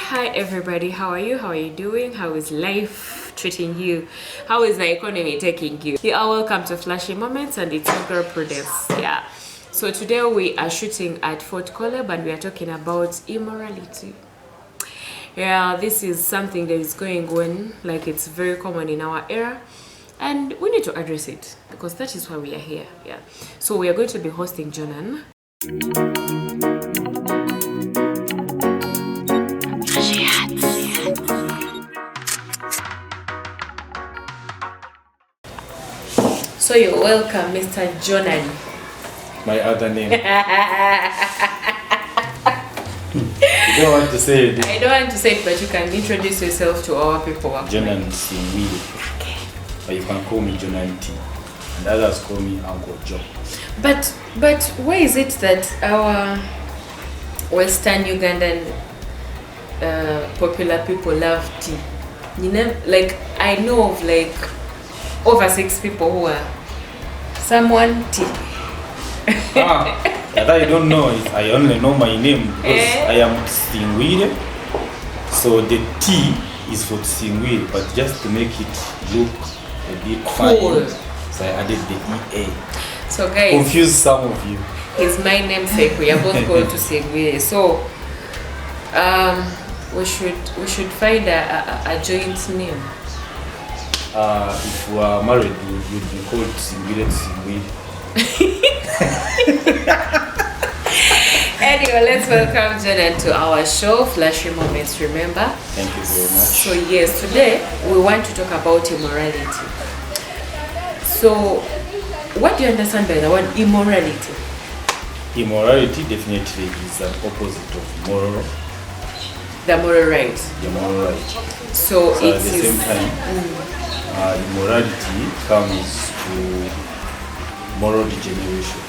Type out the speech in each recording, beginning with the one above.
Hi everybody, how are you? How are you doing? How is life treating you? How is the economy taking you? You are welcome to Flashy Moments, and it's your girl Prudence. Yeah. So today we are shooting at Fort Collab and we are talking about immorality. Yeah, this is something that is going on, like it's very common in our era, and we need to address it because that is why we are here. Yeah. So we are going to be hosting Jonan. So you're welcome, Mr. Jonan. My other name. You don't want to say it. I don't want to say it, but you can introduce yourself to our people. Jonan Singwi. Okay. Or you can call me Jonan T. And others call me Uncle Joe. But why is it that our Western Ugandan popular people love tea? You know, like I know of like over 6 people who are someone tea. That I don't know it. I only know my name because I am Singwire. So the T is for Singwire, but just to make it look a bit cool, fine, so I added the EA. So guys, confuse some of you. It's my namesake. We are both called to Singwire. So we should find a joint name. If we are married, we would be called Singwire Singwire. Anyway, let's welcome Jonan to our show, Flashy Moments, remember? Thank you very much. So yes, today we want to talk about immorality. So, what do you understand by the word immorality? Immorality definitely is an opposite of moral. The moral right. The moral right. So at the same time, immorality comes to moral degeneration.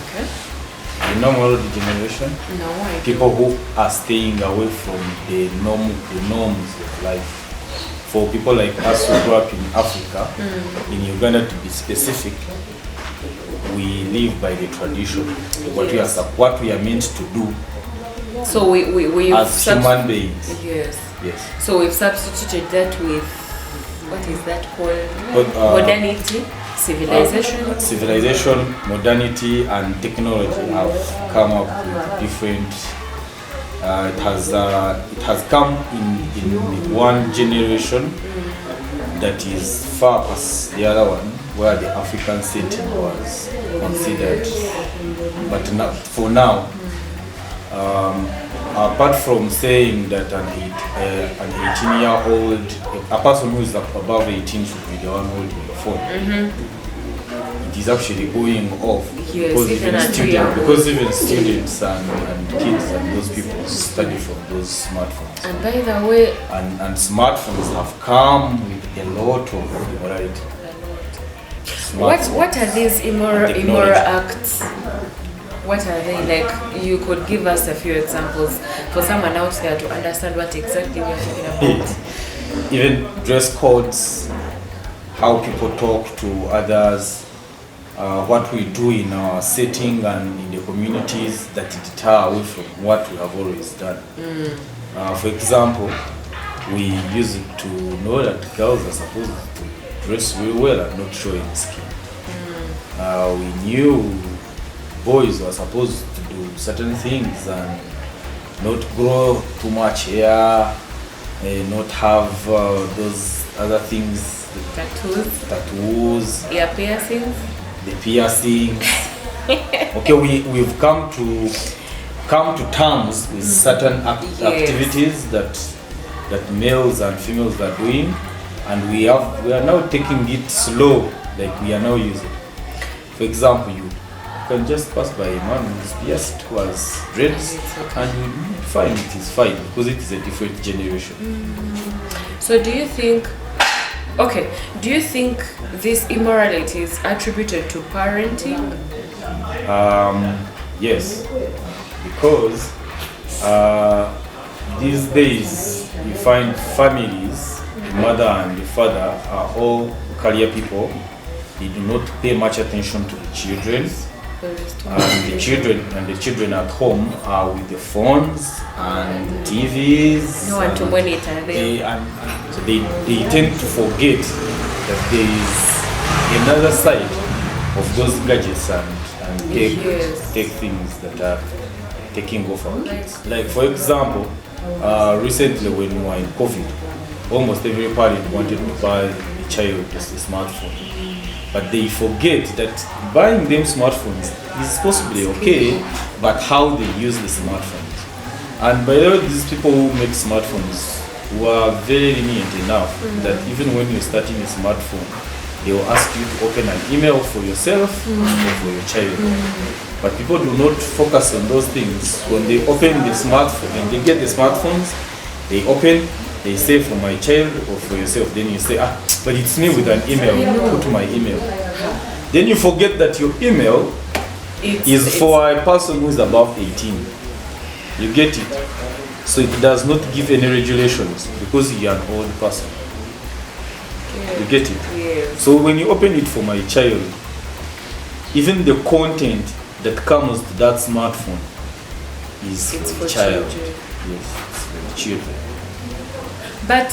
Okay. You know moral degeneration? No, I People who are staying away from the norms of life. For people like us who grew up in Africa, in Uganda to be specific, we live by the tradition, what we are meant to do. So we as human beings. Yes. Yes. So we've substituted that with, what is that called? Modernity, civilization. Civilization, modernity, and technology have come up with different. It has come in one generation that is far past the other one, where the African setting was considered. But not, for now, apart from saying that an 18-year-old, a person who is above 18 should be the one holding the phone, it is actually going off. Yes, because even students and kids and those people study from those smartphones. And by the way, and smartphones have come with a lot of immorality. What are these immoral acts? What are they? Like, you could give us a few examples for someone out there to understand what exactly we are talking about. Even dress codes, how people talk to others, what we do in our setting and in the communities that deter away from what we have always done. For example, we used to know that girls are supposed to dress very well and not showing skin. We knew boys were supposed to do certain things and not grow too much hair, not have those other things, tattoos, ear piercings, the piercings. Okay, we've come to terms with certain activities that males and females are doing, and we are now taking it slow, like we are now using. For example, you can just pass by a man who is pierced, who has dreads, and you find it is fine because it is a different generation. So do you think this immorality is attributed to parenting? Yes, because these days you find families, the mother and the father are all career people. They do not pay much attention to the children. And the children at home are with the phones and TVs. No one to monitor them. So they tend to forget that there is another side of those gadgets and take things that are taking off our kids. Like for example, recently when we were in COVID, almost every parent wanted to buy a child just a smartphone. But they forget that buying them smartphones is possibly okay, but how they use the smartphones. And by the way, these people who make smartphones were very lenient enough that even when you're starting a smartphone, they will ask you to open an email for yourself or for your child. But people do not focus on those things. When they open the smartphone, when they get the smartphones, they open, they say for my child or for yourself, then you say, but it's me with an email, put my email. Then you forget that your email is for a person who is above 18. You get it? So it does not give any regulations because you're an old person. You get it? Yeah. So when you open it for my child, even the content that comes to that smartphone is for the child. Children. Yes, it's for the children. But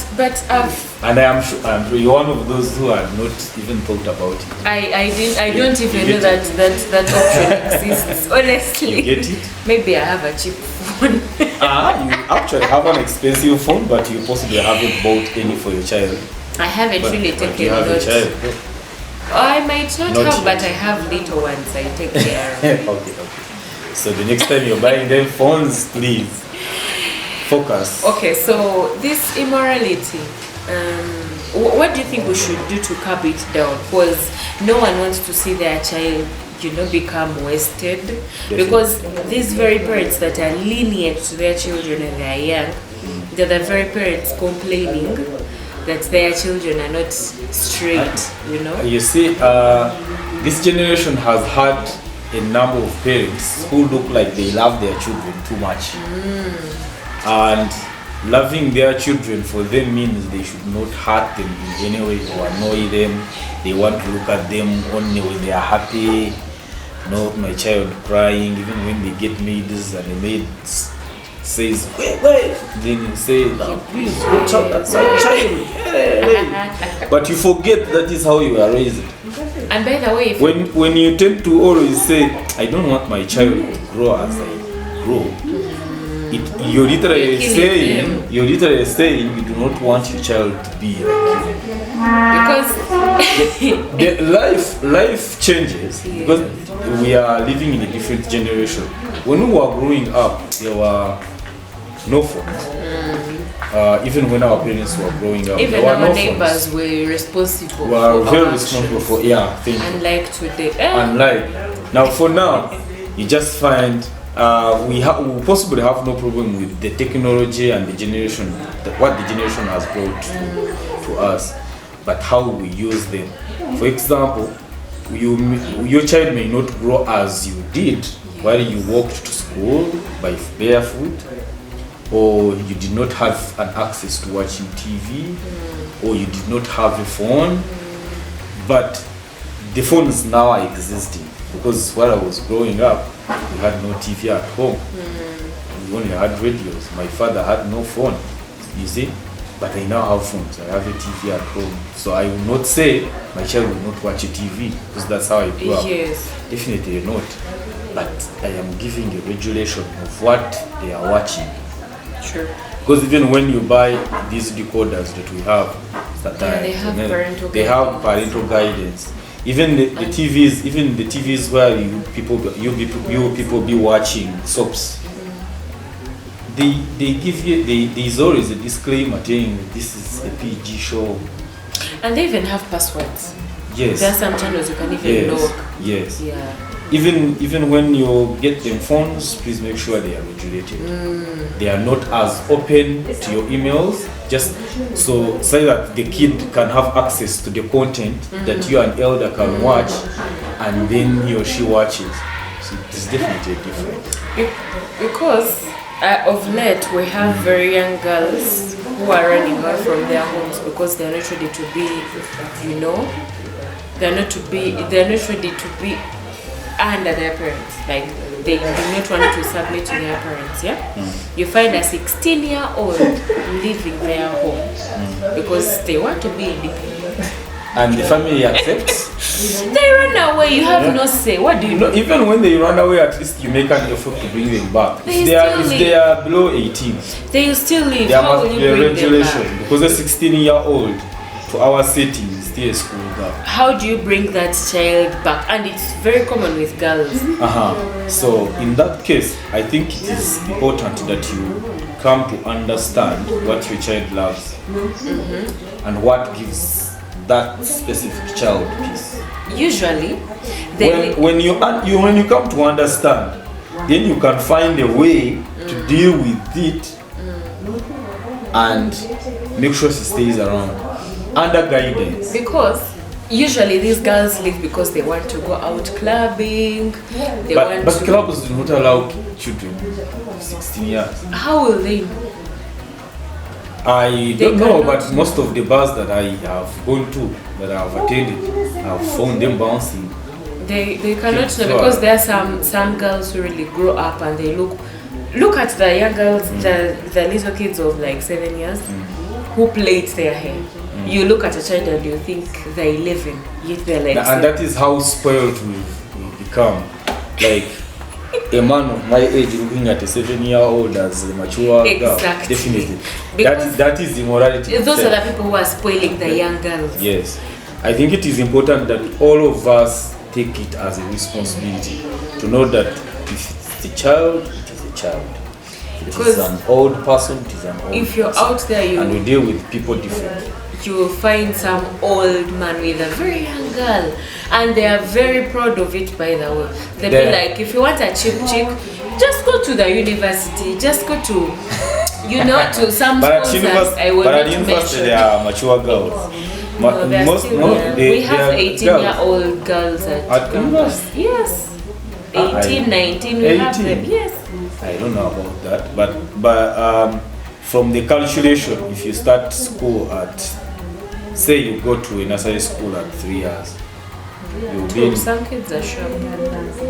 And I'm sure you're one of those who had not even thought about it. I don't even know that option exists. Honestly, You get it? Maybe I have a cheap phone. You actually have an expensive phone, but you possibly haven't bought any for your child. I haven't really But taken you have a note. child. I might not Not have, but yet. I have little ones. I take care of. Okay. So the next time you're buying them phones, please focus. Okay, so this immorality, what do you think we should do to curb it down? Because no one wants to see their child, become wasted. Definitely. Because these very parents that are lenient to their children when they are young, they're the very parents complaining that their children are not straight, You see, this generation has had a number of parents who look like they love their children too much. And loving their children for them means they should not hurt them in any way or annoy them. They want to look at them only when they are happy. Not my child crying, even when they get maids and the maid says, wait, then you say, now please watch out, that's my child. Hey. But you forget that is how you are raised. And by the way, When you tend to always say, I don't want my child to grow as I grow, you're literally saying you do not want your child to be like you. because life changes because we are living in a different generation. When we were growing up, there were no phones. Even when our parents were growing up, even there were our no neighbors phones. were responsible. We are for very our responsible actions. for thank you. Unlike today. Unlike now, for now, you just find we possibly have no problem with the technology and the generation, what the generation has brought to us, but how we use them. For example, your child may not grow as you did while you walked to school by barefoot, or you did not have an access to watching TV, or you did not have a phone, but the phones now are existing. Because while I was growing up, we had no TV at home. We only had radios. My father had no phone, you see. But I now have phones. I have a TV at home. So I will not say my child will not watch a TV because that's how I grew up. Yes. Definitely not. But I am giving a regulation of what they are watching. True. Because even when you buy these decoders that we have, they have parental they have parental guidance. Even the TVs where you people be watching soaps. They give you there's always a disclaimer saying this is a PG show. And they even have passwords. Yes. There are some channels you can even lock. Yes. Yeah. Even when you get them phones, please make sure they are regulated. They are not as open to your emails, just so that the kid can have access to the content that you an elder can watch, and then he or she watches. So it's definitely different. Because of late we have very young girls who are running away from their homes because they are not ready to be, they're not ready to be under their parents, like they do not want to submit to their parents, you find a 16-year-old leaving their home because they want to be independent. And the family accepts. They run away, you have no say. What do you do? Even when they run away, at least you make an effort to bring them back. They If they are below 18, they still live. there How must will be you a bring them regulation, back? because a 16-year-old to our setting is still a school girl. How do you bring that child back? And it's very common with girls. So in that case, I think it is important that you come to understand what your child loves and what gives that specific child peace. Usually, When you come to understand, then you can find a way to deal with it and make sure she stays around under guidance. because usually these girls leave because they want to go out clubbing. But clubs do not allow children of 16 years. How will they know? I don't know, but most of the bars that I have gone to, that I have attended, I've found them bouncing. They cannot know, because there are some girls who really grow up and they look at the young girls, the little kids of like 7 years who plait their hair. You look at a child and you think they're 11, yet they're like And that is how spoiled we become. Like a man of my age looking at a 7-year-old as a mature girl. Exactly. Definitely. Because that is immorality. those are the people who are spoiling the young girls. Yes. I think it is important that all of us take it as a responsibility to know that if it's a child, it is a child. If it is an old person, it is an old If you're person. out there, and we deal with people differently. you will find some old man with a very young girl, and they are very proud of it, by the way. They'll be like, if you want a cheap chick, just go to the university, just go to, to some schools that I will but at not university mention. they are mature girls. No, they are still young. We have 18-year-old girls at university. Yes. 18, 19, we have them, yes. I don't know about that, but from the calculation, if you start school at, say you go to a nursery school at 3 years, you'll be in, Some kids are sharp.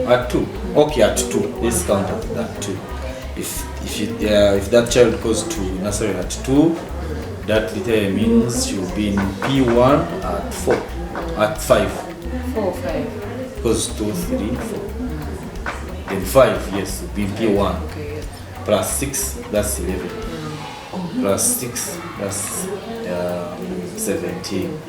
at 2. Okay, at 2. Let's count at that 2. If that child goes to nursery at 2, that literally means she'll be in P1 at 4, at 5. 4 or 5. Because 2, 3, 4. Then 5, yes, will be in P1. Okay, yes. Plus 6, that's 11. Plus 6, that's 17.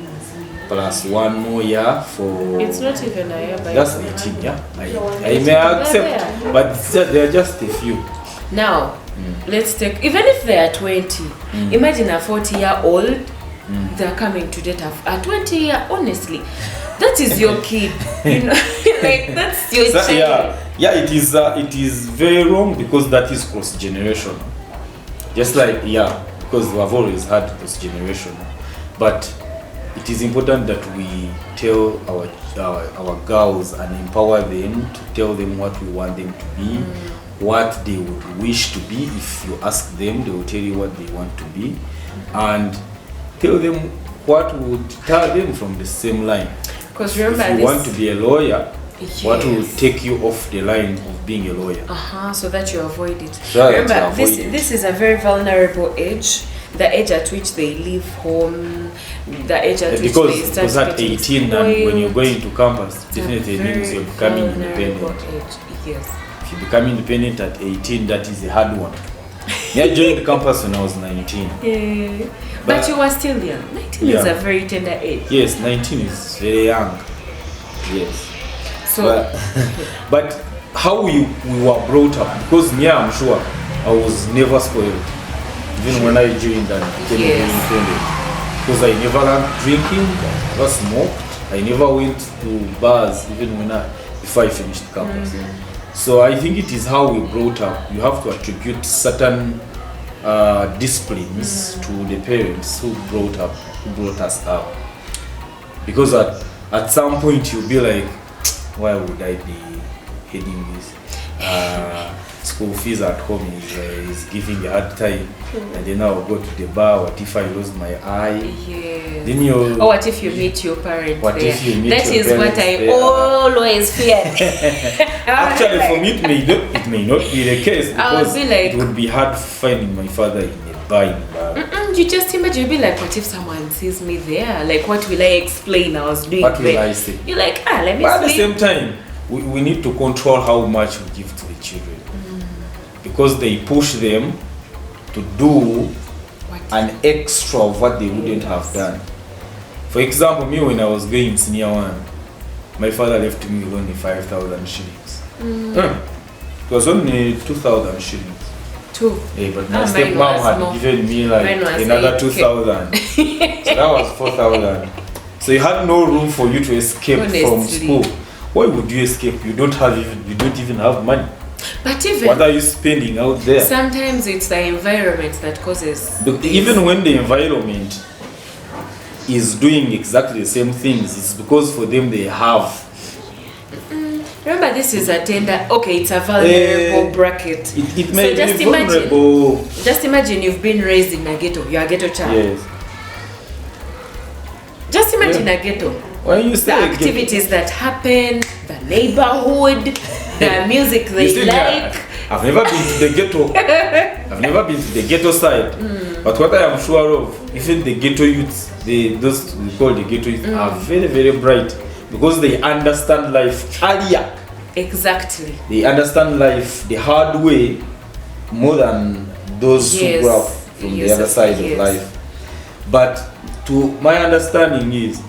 Plus 1 more year for... It's not even a year, but that's 18, yeah. I may accept, but there are just a few. now, let's take, even if they are 20, imagine a 40-year-old, they're coming to date a 20-year, honestly. That is your kid, like that's your child. Yeah, it is very wrong, because that is cross-generational. Just like, because we have always had cross-generational. But it is important that we tell our girls and empower them, to tell them what we want them to be, what they would wish to be. If you ask them, they will tell you what they want to be, and tell them what would tell them from the same line. Because remember, if you want to be a lawyer, yes, what will take you off the line of being a lawyer? So that you avoid it. So remember, this is a very vulnerable age. The age at which they leave home, the age at which they start because at 18 spoiled, and when you're going to campus, definitely means you're becoming independent. Age. Yes. If you become independent at 18, that is a hard one. I joined the campus when I was 19. Yeah. But you were still young. 19 is a very tender age. Yes, 19 is very young. Yes. So, but how we were brought up, because me, I'm sure I was never spoiled, even when I joined and became independent. Because I never learned drinking, I never smoked, I never went to bars even before I finished campus. So I think it is how we brought up. You have to attribute certain disciplines to the parents who brought us up. Because at some point you'll be like, why would I be heading this? school fees at home is giving a hard time, and then I'll go to the bar. What if I lose my eye? Yes. Then you. Or what if you meet your parent What there? if you meet That your is what parents I there? always feared. Actually, for me, it may not be the case I would because be like- it would be hard finding my father in a bar. You just imagine, you'd be like, what if someone sees me there? Like, what will I explain I was doing What will there? I say? You're like, let me But at the sleep. same time, we need to control how much we give to the children because they push them to do What? an extra of what they wouldn't have done. For example, me when I was going senior one, my father left me with only 5,000 shillings. It was only 2,000 shillings. Two. Yeah, but my Mine stepmom was had more. given me Mine like was another 8K. 2,000. So that was 4,000. So you had no room for you to escape from Honestly. school. Why would you escape? You don't even have money. But even What are you spending out there? sometimes it's the environment that causes. Even when the environment is doing exactly the same things, it's because for them they have. Remember, this is a tender. Okay, it's a vulnerable bracket. It may So just be imagine- vulnerable. Just imagine you've been raised in a ghetto. You're a ghetto child. Yes. Just imagine a ghetto. When you The say activities that happen, the neighborhood, the music You they see, like. I've never been to the ghetto. I've never been to the ghetto side. But what I am sure of, even the ghetto youths, those we call the ghetto youths, are very, very bright because they understand life earlier. Exactly. They understand life the hard way more than those who Yes. grew up from Yes, the other side yes. of life. But to my understanding is,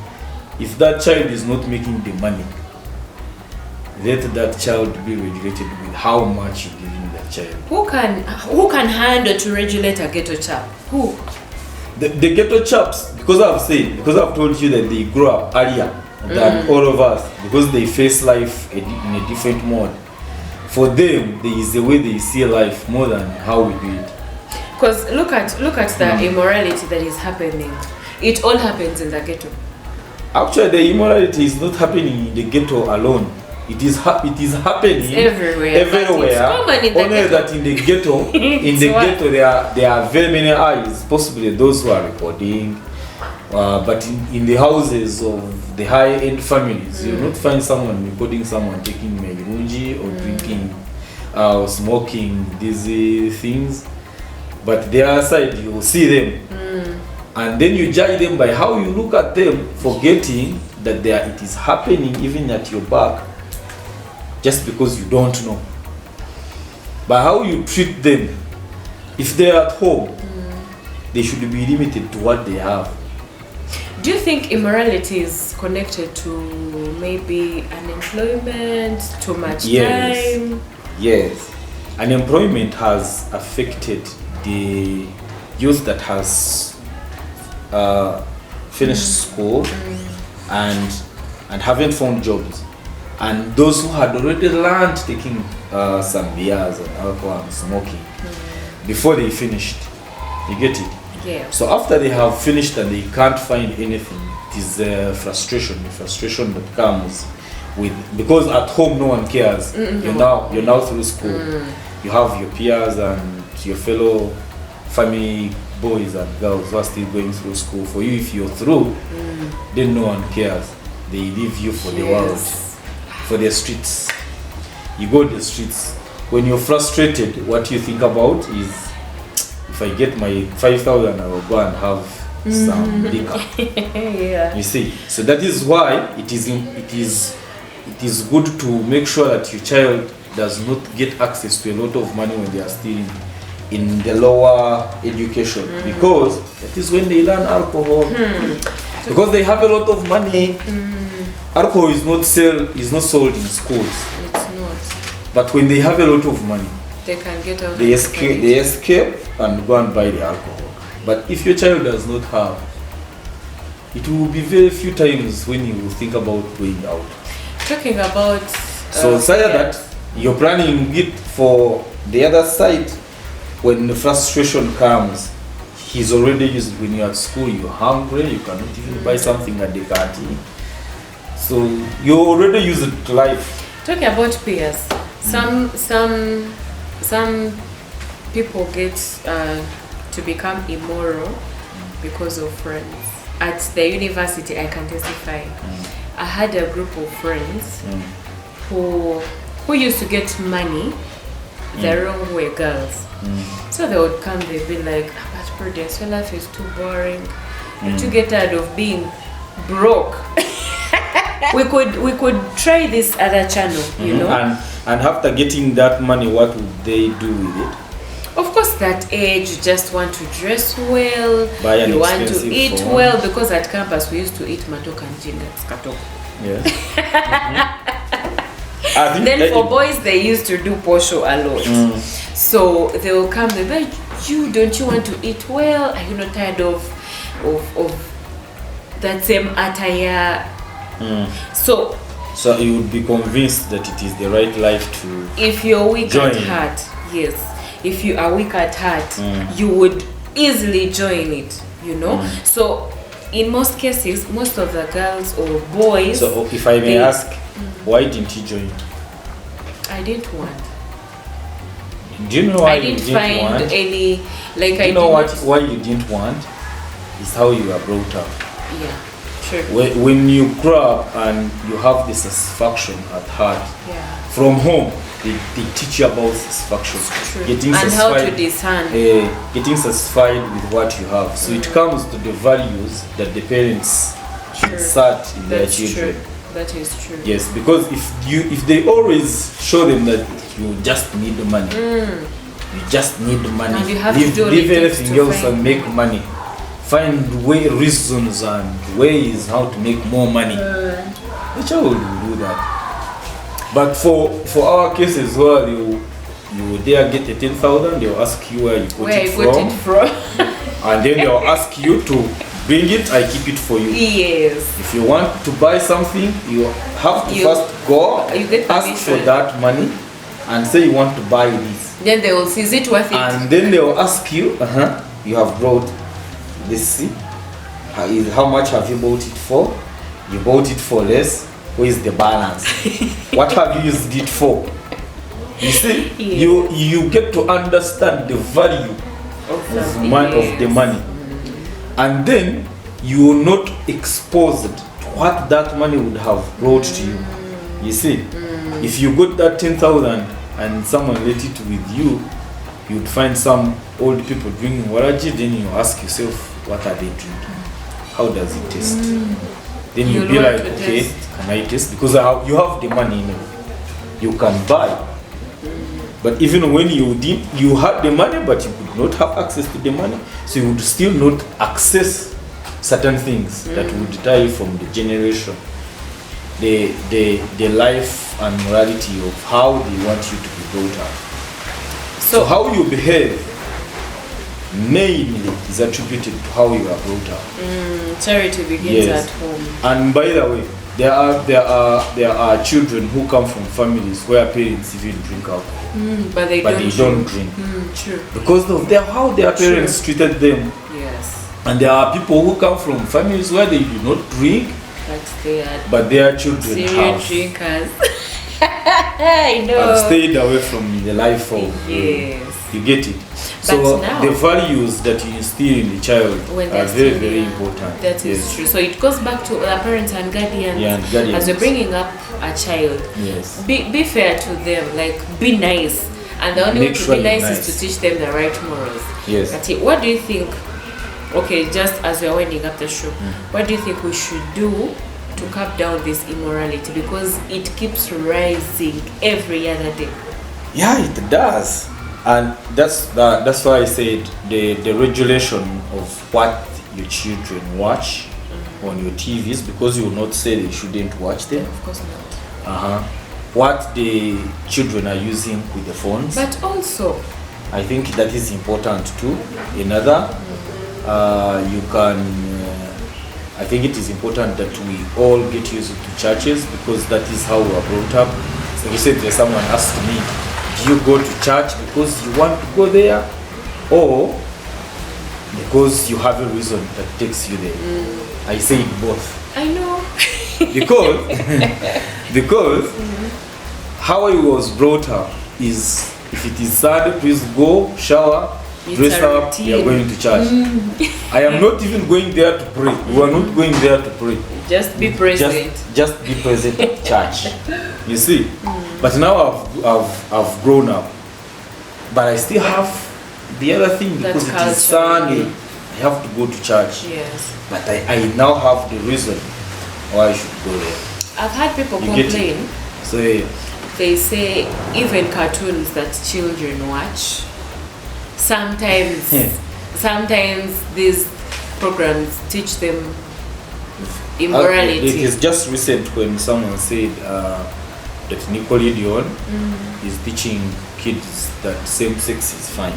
if that child is not making the money, let that child be regulated with how much you're giving that child. Who can handle to regulate a ghetto child? Who? The ghetto chaps, because I've told you that they grow up earlier than all of us, because they face life in a different mode. For them, there is a way they see life more than how we do it. Because look at the immorality that is happening. It all happens in the ghetto. Actually, the immorality is not happening in the ghetto alone. It is happening It's everywhere. But it's common in the Only ghetto. that in the ghetto, It's what? there are very many eyes, possibly those who are recording. But in the houses of the high-end families, you'll not find someone recording someone taking meirunji or drinking or smoking these things. But the other side, you will see them. And then you judge them by how you look at them, forgetting that it is happening even at your back, just because you don't know. By how you treat them, if they're at home, they should be limited to what they have. Do you think immorality is connected to maybe unemployment, too much Yes. time? Yes, unemployment has affected the youth that has finished school and haven't found jobs, and those who had already learned taking some beers and alcohol and smoking before they finished. You get it? Yeah. So after they have finished and they can't find anything, it is the frustration that comes with, because at home no one cares. You're now through school. You have your peers and your fellow family boys and girls who are still going through school. For you, if you're through, then no one cares. They leave you for the world, for the streets. You go to the streets. When you're frustrated, what you think about is, if I get my 5,000, I will go and have some liquor. Yeah. You see, so that is why it is good to make sure that your child does not get access to a lot of money when they are still in the lower education, because that is when they learn alcohol. Because they have a lot of money. Alcohol is not sold in schools, It's not. but when they have a lot of money, They can get out. they escape and go and buy the alcohol. But if your child does not have, it will be very few times when you will think about going out. Talking about. So say that you're planning it for the other side. When the frustration comes, he's already used. When you're at school, you're hungry, you cannot even buy something at the canteen. So you already use it to life. Talking about peers, some some people get to become immoral because of friends. At the university, I can testify. I had a group of friends who used to get money the wrong way, girls. So they would come, they'd be like, but Prudence, your life is too boring. You to get tired of being broke. we could try this other channel, you know. And after getting that money, what would they do with it? Of course, that age, you just want to dress well, Buy an you want to expensive eat phone. well, because at campus we used to eat matoka and jinga skatoko. Yes. I think Then for boys, they used to do posho a lot. So they will come, they'll be like, don't you want to eat well? Are you not tired of that same attire? So you would be convinced that it is the right life to if you're weak join. at heart, yes. If you are weak at heart, you would easily join it, you know. So in most cases, most of the girls or boys. So if I may ask, why didn't you join? I didn't want. Do you know why I you didn't didn't find want? any like. You know why you didn't want? Is how you are brought up. Yeah, true. When you grow up and you have the satisfaction at heart Yeah. from home, they teach you about satisfaction, True. getting And how satisfied, to discern. getting satisfied with what you have. So it comes to the values that the parents True. insert in their That's children. true. That is true. Yes, because if they always show them that you just need the money, you just need the money, And you have to do leave the things everything to else find and make money. Find reasons and ways how to make more money. The child will do that. But for our cases where you there get a 10,000, they'll ask you where you got it from, and then they'll ask you to bring it. I keep it for you. Yes. If you want to buy something, you have to first go you get ask permission. for that money and say you want to buy this. Then they will see, is it worth it? And then they will ask you, you have brought this, see? How much have you bought it for? You bought it for less. Where is the balance? What have you used it for? You see, you get to understand the value of the money. And then you will not exposed to what that money would have brought to you. You see, if you got that 10,000 and someone let it with you, you'd find some old people drinking waraji, then you ask yourself, what are they drinking? How does it taste? Then you'll be like, okay, can I taste? Because you have the money, you can buy. But even when you had the money, but you could not have access to the money, so you would still not access certain things that would tie from the generation, the life and morality of how they want you to be brought up. So how you behave mainly is attributed to how you are brought up. Charity begins at home. And by the way, there are children who come from families where parents even drink alcohol, but they don't drink. True. Because of how their parents treated them. Yes. And there are people who come from families where they do not drink, but their children serious drinkers. I know. have stayed away from the life of. Yes. You get it. So the values that you instill in the child are very, very important. That is true. So it goes back to the parents and guardians. Yeah, and guardians. As you're bringing up a child, yes, be fair to them. Like, be nice. And the only way to be nice is to teach them the right morals. Yes. That's it. What do you think? Okay, just as we're winding up the show, what do you think we should do to cut down this immorality? Because it keeps rising every other day. Yeah, it does. And that's why I said the regulation of what your children watch on your TVs, because you will not say they shouldn't watch them. Of course not. What the children are using with the phones. But also, I think that is important too. Another, you can. I think it is important that we all get used to churches, because that is how we are brought up. So recently, someone asked me, do you go to church because you want to go there, or because you have a reason that takes you there? I say both. I know. Because how I was brought up is If it is Sunday, please go, shower, It's dress a up, we are routine. going to church. I am not even going there to pray. We are not going there to pray. Just be present. Just be present at church. You see? But now I've grown up. But I still have the other thing, That because it culture, is Sunday. I have to go to church. Yes. But I now have the reason why I should go there. I've had people You get it? complain. So yeah. They say even cartoons that children watch, sometimes these programs teach them It immorality. is just recent when someone said that Nickelodeon is teaching kids that same sex is fine.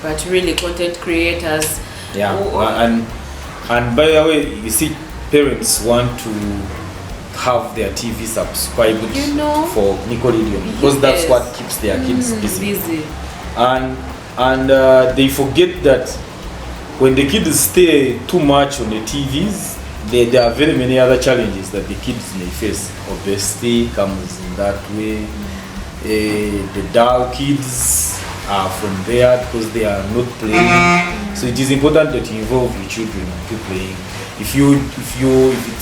But really, content creators. Yeah, Oh, and by the way, you see, parents want to have their TV subscribed You know, for Nickelodeon because that's yes. what keeps their kids busy. busy. And they forget that when the kids stay too much on the TVs, there are very many other challenges that the kids may face. Obesity comes in that way. The dull kids are from there because they are not playing. So it is important that you involve your children to playing. If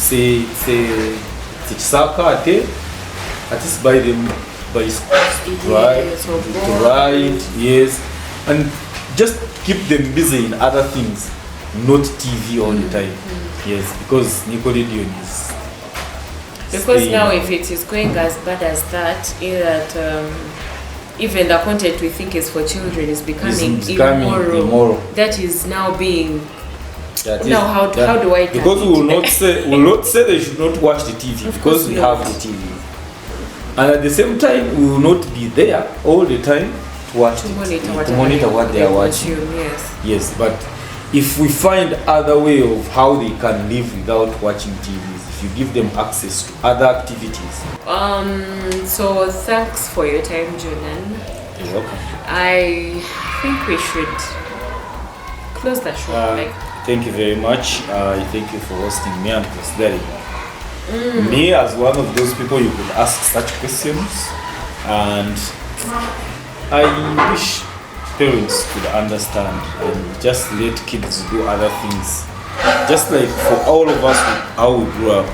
it's a soccer at least buy them bicycles to ride, Yes, or to ride, yes, and just keep them busy in other things, not TV all the time. Yes, because Nickelodeon is Because staying. now, if it is going as bad as that, in that even the content we think is for children is becoming becoming immoral. That is now being. That Now, how do I Because we will not say they should not watch the TV Of because course we not. have the TV, and at the same time we will not be there all the time to watch To it, monitor what they are watching. consume, yes. Yes, but if we find other way of how they can live without watching TVs, if you give them access to other activities. So thanks for your time, Junan. You're welcome. I think we should close the show. Thank you very much. Thank you for hosting me and considering me as one of those people you could ask such questions. And I wish parents could understand and just let kids do other things. Just like for all of us, how we grew up,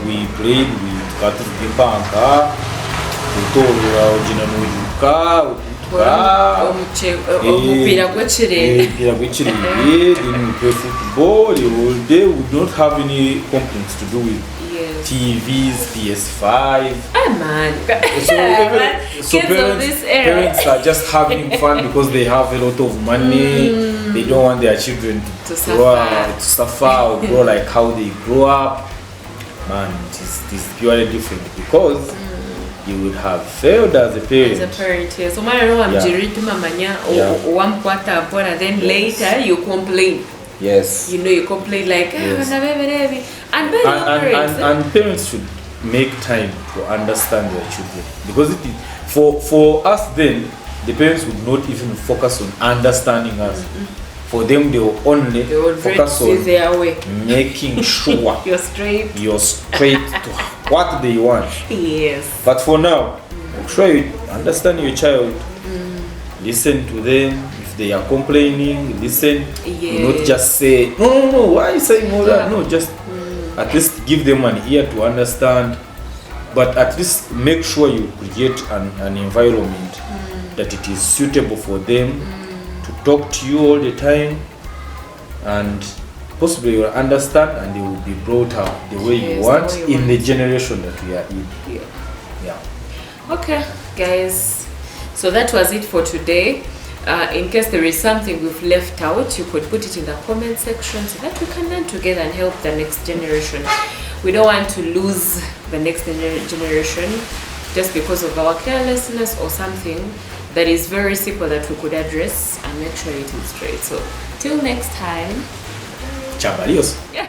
we played, we got to the bank, we told Omupira gw'ekirere. then we play football the whole day. We don't have any complaints to do with Yes. TVs, PS5. Ah, man. So Kids of this era. parents are just having fun because they have a lot of money. They don't want their children To to suffer or grow like how they grow up. Man, it is purely different because you would have failed as a parent. As a parent, yes. So, I know I'm Jiriti Mamanya or one quarter upon, and then later you complain. Yes. You know, you complain like, Yes. and by your parents. And parents should make time to understand their children because it is, for us then the parents would not even focus on understanding us. For them they will only They will focus see on their way. making sure You're straight. you're straight to what they want. Yes. But for now, make sure you understand your child. Listen to them. If they are complaining, listen. Do not Yes. just say, no, why are you saying all that? No, just at least give them an ear to understand. But at least make sure you create an environment that it is suitable for them to talk to you all the time, and possibly you will understand and they will be brought up the way you Yes, want the way you in the want. generation that we are in. Yeah. Okay, guys. So that was it for today. In case there is something we've left out, you could put it in the comment section so that we can learn together and help the next generation. We don't want to lose the next generation just because of our carelessness or something that is very simple that we could address and make sure it is straight. So till next time. Chavalios. Yeah.